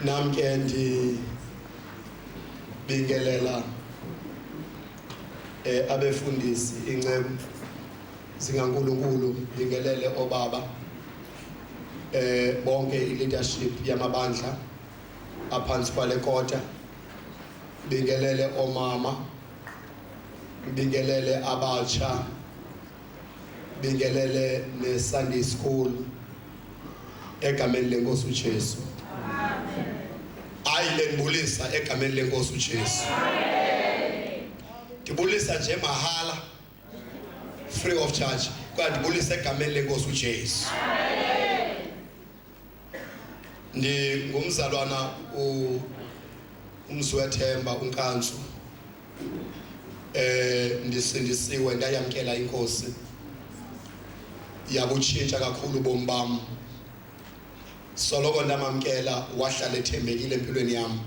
Nam ke ndibingelela abefundisi inceku zingankulunkulu, bingelele obaba bonke i-leadership yamabandla aphansi kwale kota, bingelele omama, bingelele abatsha, bingelele ne-Sunday school egameni lenkosi uJesu. Ayi lenibulisa egameni lenkosi uJesu. Ndibulisa nje mahala, free of charge, kodwa ndibulisa egameni lenkosi uJesu. Ngumzalwana umzwethemba uNkantsu, ndisindisiwe ndayamkela inkosi, yabutshintsha kakhulu ubomi bam. Soloko ndamamkela, wahlala ethembekile empilweni yam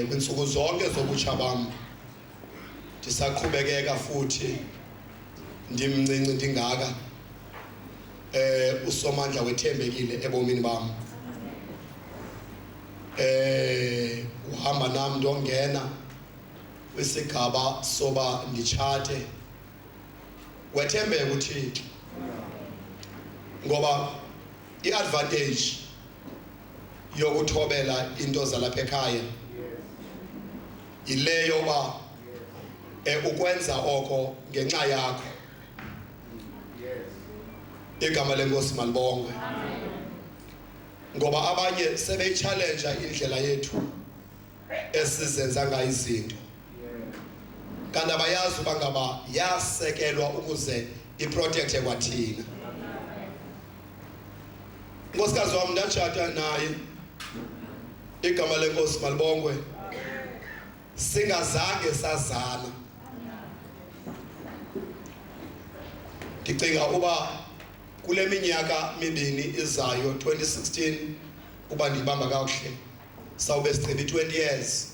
kwinsuku zonke zobutsha bam. Ndisaqhubekeka futhi ndimncinci ndingaka, usomandla wethembekile ebomini bam. Uhamba nam ndongena kwisigaba soba nditshate, wethembeka uThixo, ngoba i-advantage yokuthobela into zalapha ekhaya ile yoba ukwenza oko ngenxa yakho. Igama lenkosi malibongwe. Ngoba abanye sebeyichallenja indlela yethu esizenza ngayo izinto, kanti abayazi uba ngaba yasekelwa ukuze iprotecte kwathina. Nkosikazi wam ndatshata naye, igama lenkosi malibongwe, singazange sazana. Ndicinga uba kule minyaka mibini izayo, 2016 uba ndibamba kakuhle, sawube sigqiba 20 years.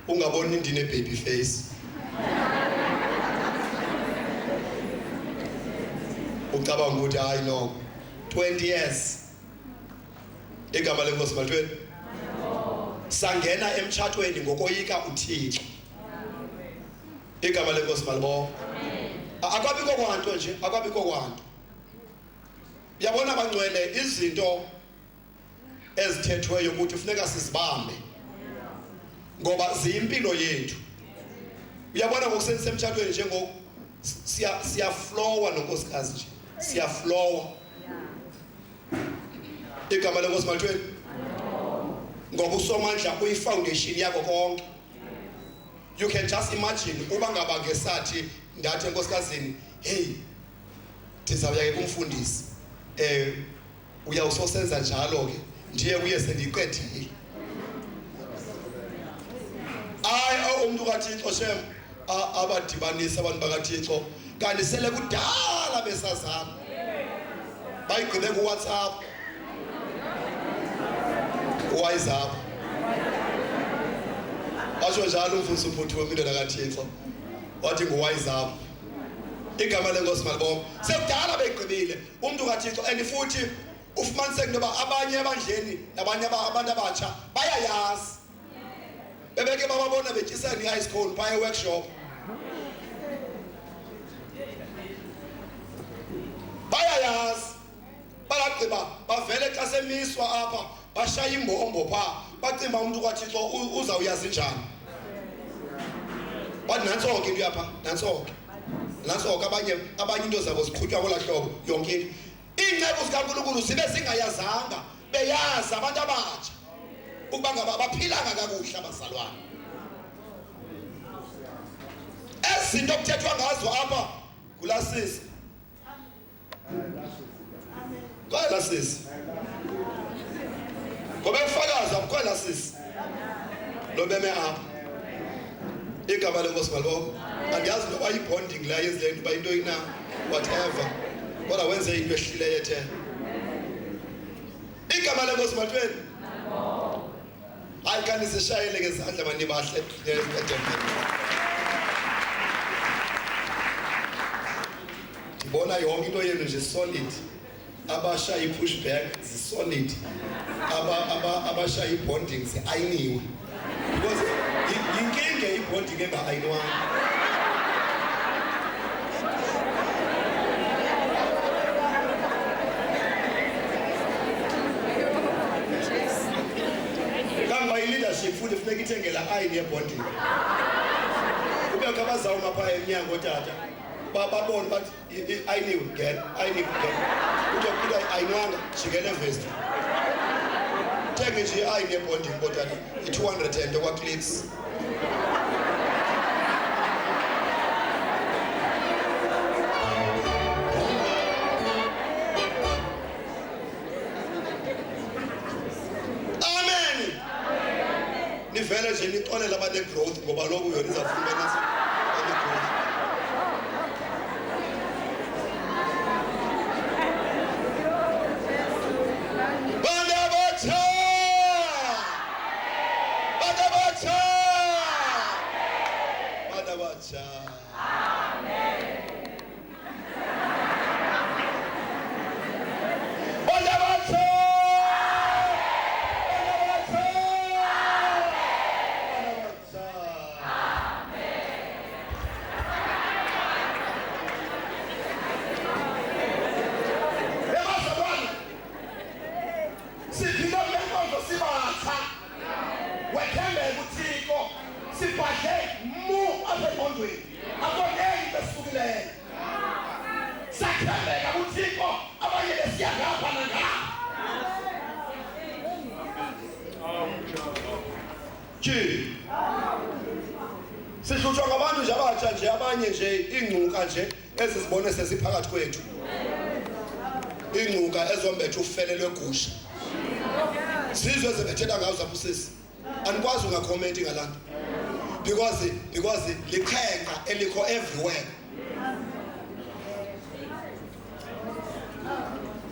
Ungaboni ndine baby face. Ucabanga ukuthi hayi no, 20 years. Igama lenkosi malithweni. Sangena emtshatweni ngokoyika uThixo. Igama lenkosi malibongwe. Akwabikho kwanto nje, akwabikho kwanto. Uyabona bangcwele, izinto ezithethweyo ukuthi kufuneka sizibambe ngoba ziyimpilo yethu. Uyabona ngokusensemtshatweni njengoku siyaflowa nonkosikazi nje, siyaflowa. Igama lenkosi malithweni. Ngoba usomandla uyifoundation yakho konke. You can just imagine uba ngaba ngesathi ndathi enkosikazini, hey, ndizawuya ke kumfundisi, uyawusosenza njalo ke, ndiye kuye sendiqedile. Hayi umuntu kaThixo shem abadibanisa abantu bakaThixo, kanti sele kudala besazana. Bayigqibe ku WhatsApp, WhatsApp. Asho njalo umfundisi uphuthu wempilo kaThixo, wathi ngu-WhatsApp. Igama lenkosi malibongwe. Sekudala beyigqibile umuntu kaThixo, and futhi ufumaniseke into yoba abanye ebandleni nabanye abantu abatsha bayayazi. Bebeke bababona betyisela i-ice cold phaya e-workshop. Bayayazi. Balagqiba bavele xa semiswa apha bashaya imbombo phaa, bacimba umuntu kaThixo uzawuyazi njani. Bathi nantso-ke into yapha, nantso-ke. Nantso-ke abanye into zabo ziqhutywa ngola hlobo yonke into. Iingceku zikaNkulunkulu zibe zingayazanga, beyazi abantu abatsha ukuba ngaba baphilanga kakuhle abazalwane. Ezi zinto kuthethwa ngazo apha kulaa sisi. Kwela sisi. Ngoba ekufakaza kwela sisi lo beme apha. Igama lenkosi malibongwe. Andiyazi noba yi-bonding la yenzileyo into uba into ina whatever, kodwa wenze into ehlileyo ethe. Igama lenkosi malithweni. Hayi kanti sishayele ngezandla mani bahle eDurban. Ndibona yonke into yenu nje solid. abasha i-pushback zi-solid, abasha i-bonding zi-ayiniwe, because yinkinga i-bonding enga-ayinwanga. Kamba i-leadership futhi funeka ithengela ayini ye-bonding. Kubekho abazawuma phaya emnyango tata babone bathi ayiniwe ngena, ayiniwe ngena. Uzophila ayinwanga jikele vesti. Thenge nje i-ayini ye-bonding kodwa i-200 okwa-clicks. Nivele nje nixolela abane-growth ngoba lokhu yona izafuna nathi bane-growth. Bantu abatsha! Bantu abatsha! Bantu abatsha! Amen. Bantu abatsha! Sihlutshwa ngabantu nje abatsha nje abanye nje ingcuka nje ezizibone sesiphakathi kwethu. Ingcuka ezombethe ufelelwe gusha. Sizwe ezebethela ngazo zapho sisi. Anikwazi ungakhomenti ngalanto. Because liqhenqa elikho everywhere.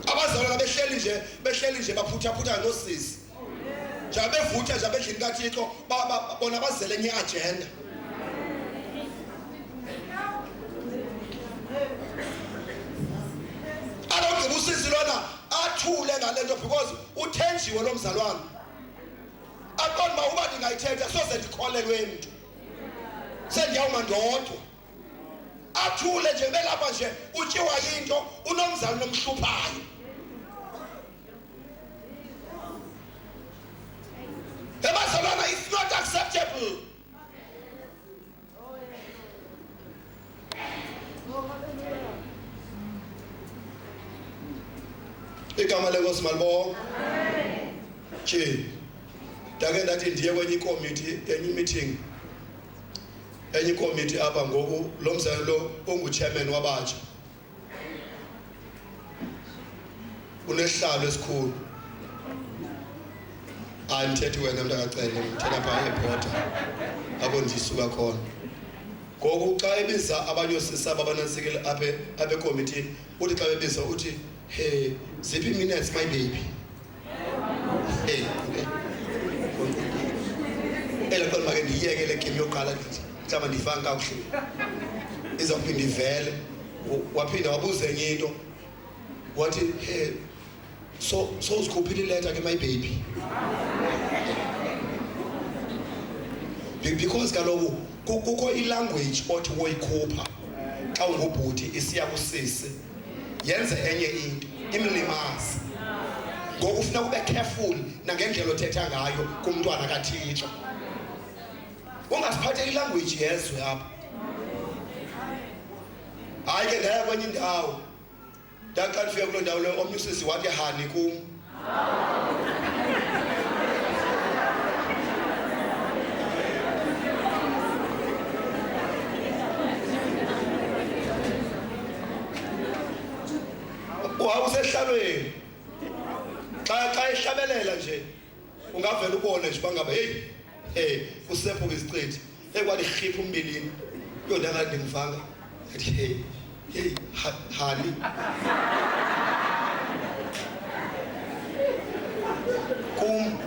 Abazalwana behleli nje baphutha nosisi. Jabe vutha jabe endlini kaThixo bona bazele enye agenda. Alogqiba usisi lona athule ngalento because uthenjiwe lo mzalwane. Aqonda ba uba ndingayithetha soze ndikholelwe emntu. Sendiyawuma ndodwa. Athule nje belapha nje utyiwa yinto unomzalwane nomhluphayo. It's not acceptable. Igama lenkosi malibonke. Nje ndake ndathi ndiye kwenye committee enye meeting. Enye committee apha ngoku lo mzali lo ongu-chairman wabatsha. Unesihlalo esikhulu. Andithethi wena mntakacele ngithela phaa ebhoda abo ndisuka khona. Ngoku xa ebiza abanye osisa abanansikele apha ekomithini uthi xa bebiza uthi hey ziphi minutes my baby. Hey elaqala make ndiyeke le game yoqala mhlawumbe ndiyifanga kakuhle izawuphinda ivele. Waphinda wabuza enye into wathi hey so uzikhuphile ileta ke my baby. Because kaloku kukho ilanguage othi woyikhupha xa ungubhuti isiya kusisi yenze enye into imlimazi. Ngoku ufuna ube careful nangendlela othetha ngayo kumntwana kaThixo. Ungasiphatheli ilanguage yezwe apha. Hayi ke ndaya kwenye indawo ndaqala ufika kuloo ndawo leyo omnye usisi wathi hani kum. Usehlalweni xa ehlabelela nje ungavela ubone nje bangabe hey kusephuka isiqithi ekwathi khipha umbilini yona ngade ngivanga athi hey hani kum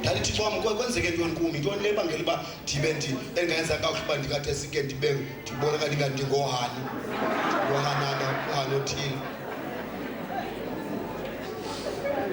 dali Thixo wami kwenzeke ntoni kum intoni le bangela uba ndibe engenza kakuhle uba ndikade sike ndibona kanti ingandingohani ngohanana uhani othile.